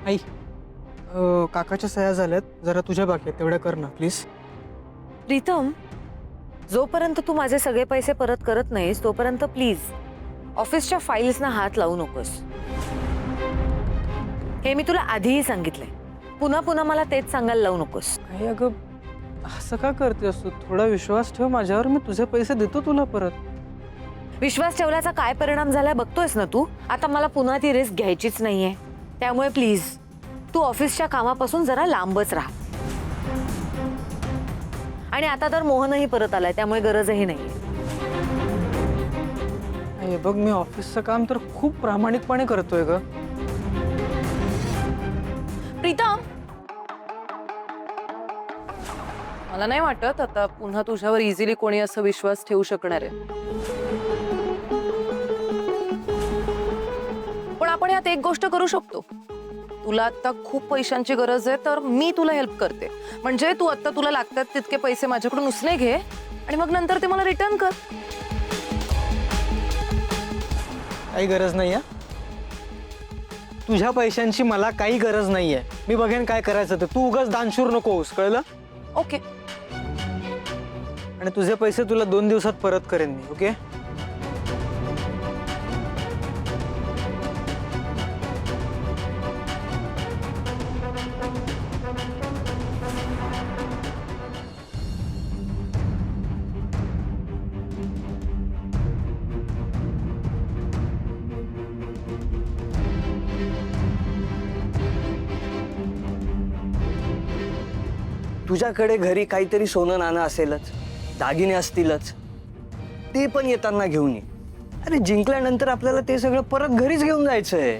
आई, काकाच्या सह्या झाल्यात, जरा तुझ्या बाकी आहेत तेवढ्या कर ना प्लीज. प्रीतम, जोपर्यंत तू माझे सगळे पैसे परत करत नाहीस तोपर्यंत प्लीज ऑफिसच्या फाईल्सना हात लावू नकोस. हे मी तुला आधीही सांगितलंय, पुन्हा पुन्हा मला तेच सांगायला लावू नकोस. आई अगं, असं का करतेस तू? थोडा विश्वास ठेव माझ्यावर, मी तुझे पैसे देतो तुला परत. विश्वास ठेवल्याचा काय परिणाम झालाय बघतोयस ना तू. आता मला पुन्हा ती रिस्क घ्यायचीच नाहीये. त्यामुळे प्लीज तू ऑफिसच्या कामापासून जरा लांबच राहा. आणि आता तर मोहनही परत आलाय, त्यामुळे गरजही नाहीये. आई बघ, मी ऑफिसचं काम तर खूप प्रामाणिकपणे करतोय ग. प्रीतम, मला नाही वाटत आता पुन्हा तुझ्यावर इझिली कोणी असं विश्वास ठेवू शकणार आहे. पण आपण यात एक गोष्ट करू शकतो. तुला आता खूप पैशांची गरज आहे, तर मी तुला हेल्प करते. म्हणजे तू आता तुला लागतात तितके पैसे माझ्याकडून उसने घे आणि मग नंतर ते मला रिटर्न कर. काही गरज नाही आहे. तुझ्या पैशांची मला काही गरज नाहीये. मी बघेन काय करायचं ते. तू उगाच दानशूर नको होस, कळलं? ओके. आणि तुझे पैसे तुला 2 दिवसात परत करेन मी. ओके? तुझ्याकडे घरी काहीतरी सोनं नाणं असेलच, दागिने असतीलच, ते पण येताना घेऊन ये. अरे जिंकल्यानंतर आपल्याला ते सगळं परत घरीच घेऊन जायचंय.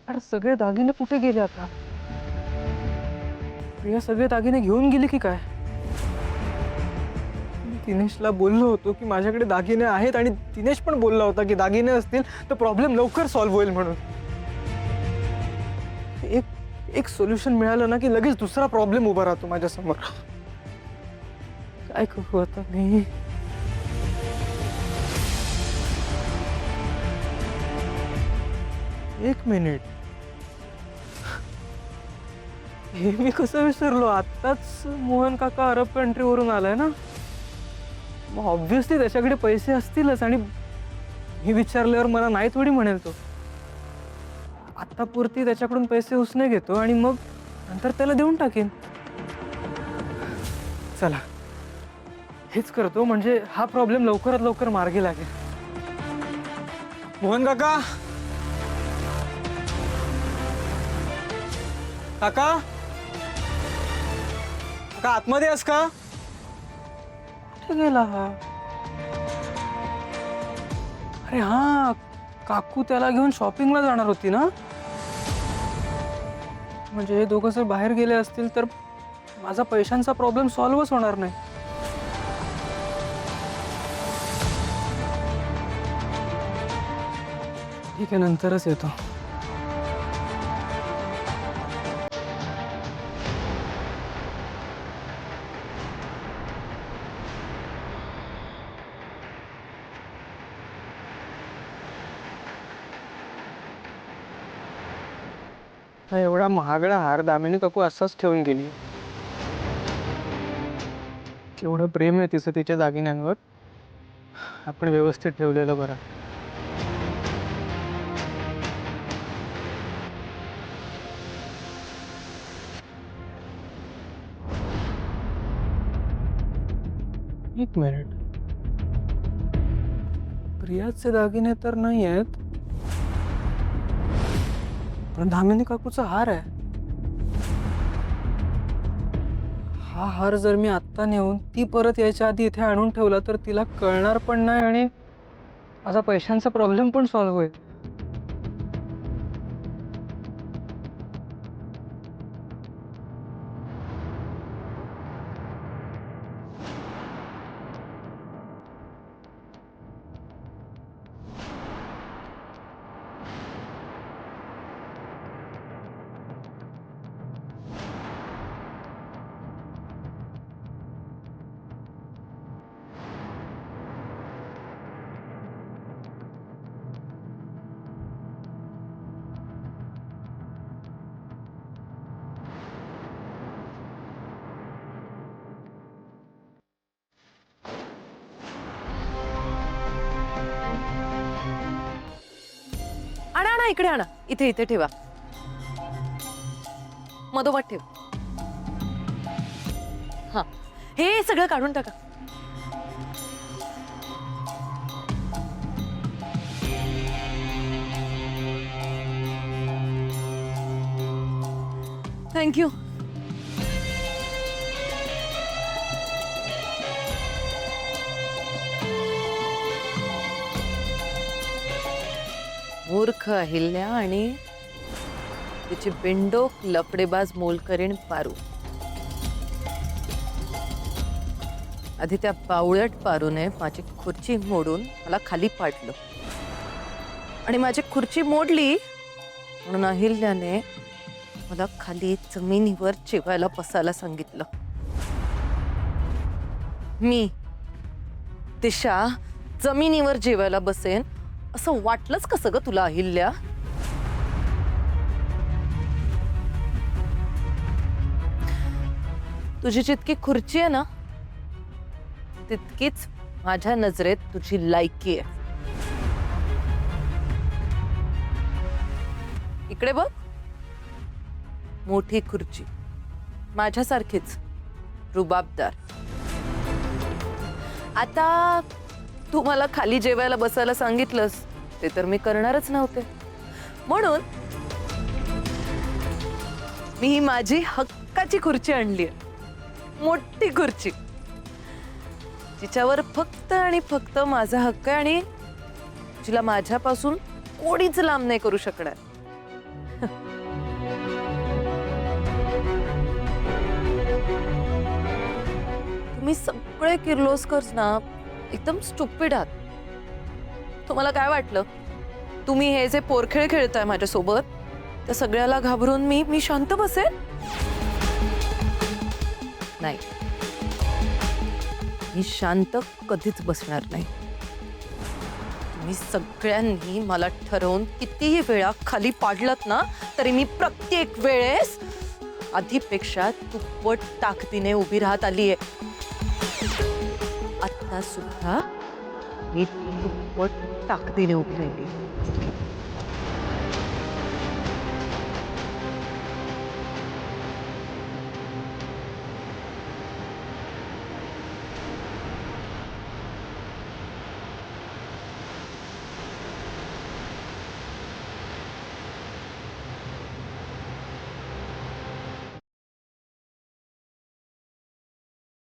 अरे सगळे दागिने कुठे गेले आता? प्रिया सगळे दागिने घेऊन गेली की काय? मी दिनेशला बोललो होतो की माझ्याकडे दागिने आहेत, आणि दिनेश पण बोलला होता की दागिने असतील तर प्रॉब्लेम लवकर सॉल्व्ह होईल म्हणून. एक सोल्युशन मिळालं ना की लगेच दुसरा प्रॉब्लेम उभा राहतो माझ्या समोर. काय करू आता मी? एक मिनिट, हे मी कसं विसरलो? आत्ताच मोहन काका अरब कंट्रीवरून आलाय ना, मग ऑब्व्हियसली त्याच्याकडे पैसे असतीलच. आणि मी विचारल्यावर मला नाही थोडी म्हणेल तो. आत्तापुरती त्याच्याकडून पैसे उसने घेतो आणि मग नंतर त्याला देऊन टाकीन. चला, हेच करतो, म्हणजे हा प्रॉब्लेम लवकरात लवकर मार्गी लागेल. मोहन काका, काका, काका आतमध्ये आहेस का? कुठे गेला हा? अरे हा, काकू त्याला घेऊन शॉपिंगला जाणार होती ना. म्हणजे हे दोघं जर बाहेर गेले असतील तर माझा पैशांचा प्रॉब्लेम सॉल्व्हच होणार नाही. ठीक आहे, नंतरच येतो. हा एवढा महागडा हार दामिनी काकू असाच ठेवून गेली. केवढं प्रेम आहे तिचं तिच्या दागिन्यांवर. आपण व्यवस्थित ठेवलेलं बरं. एक मिनिट, प्रियाचे दागिने तर नाही आहेत, पण दामिनी काकूचा हार आहे. हा हार जर मी आत्ता नेऊन ती परत यायच्या आधी इथे आणून ठेवला तर तिला कळणार पण नाही आणि माझा पैशांचा प्रॉब्लेम पण सॉल्व्ह होईल. इकडे आणा, इथे इथे ठेवा, मधोमध ठेव. हा, हे सगळं काढून टाका. थँक्यू. मूर्ख अहिल्या आणि तिची बिंडोक लफडेबाज मोलकरीण पारू. आधी त्या बावळट पारूने माझी खुर्ची मोडून मला खाली पाडलं आणि माझी खुर्ची मोडली म्हणून अहिल्याने मला खाली जमिनीवर जेवायला बसायला सांगितलं. मी दिशा जमिनीवर जेवायला बसेन असं वाटलंच कसं ग तुला अहिल्या? तुझी जितकी खुर्ची आहे ना तितकीच माझ्या नजरेत तुझी लायकी आहे. इकडे बघ, मोठी खुर्ची, माझ्यासारखीच रुबाबदार. आता तू मला खाली जेवायला बसायला सांगितलंस ते तर मी करणारच नव्हते, म्हणून मी ही माझी हक्काची खुर्ची आणली आहे. मोठी खुर्ची जिच्यावर फक्त आणि फक्त माझा हक्क आहे आणि जिला माझ्यापासून कोणीच लांब नाही करू शकणार. तुम्ही सगळे किर्लोस्कर्स ना एकदम स्टुपिड आहात. तुम्हाला काय वाटलं तुम्ही हे जे पोरखेळ खेळताय माझ्यासोबत त्या सगळ्याला घाबरून मी शांत बसेल? नाही, मी शांत कधीच बसणार नाही. तुम्ही सगळ्यांनी मला ठरवून कितीही वेळा खाली पाडलत ना तरी मी प्रत्येक वेळेस आधीपेक्षा दुप्पट ताकदीने उभी राहत आलीये. आता सुद्धा मी दुप्पट ताकदीने उभी राहिली.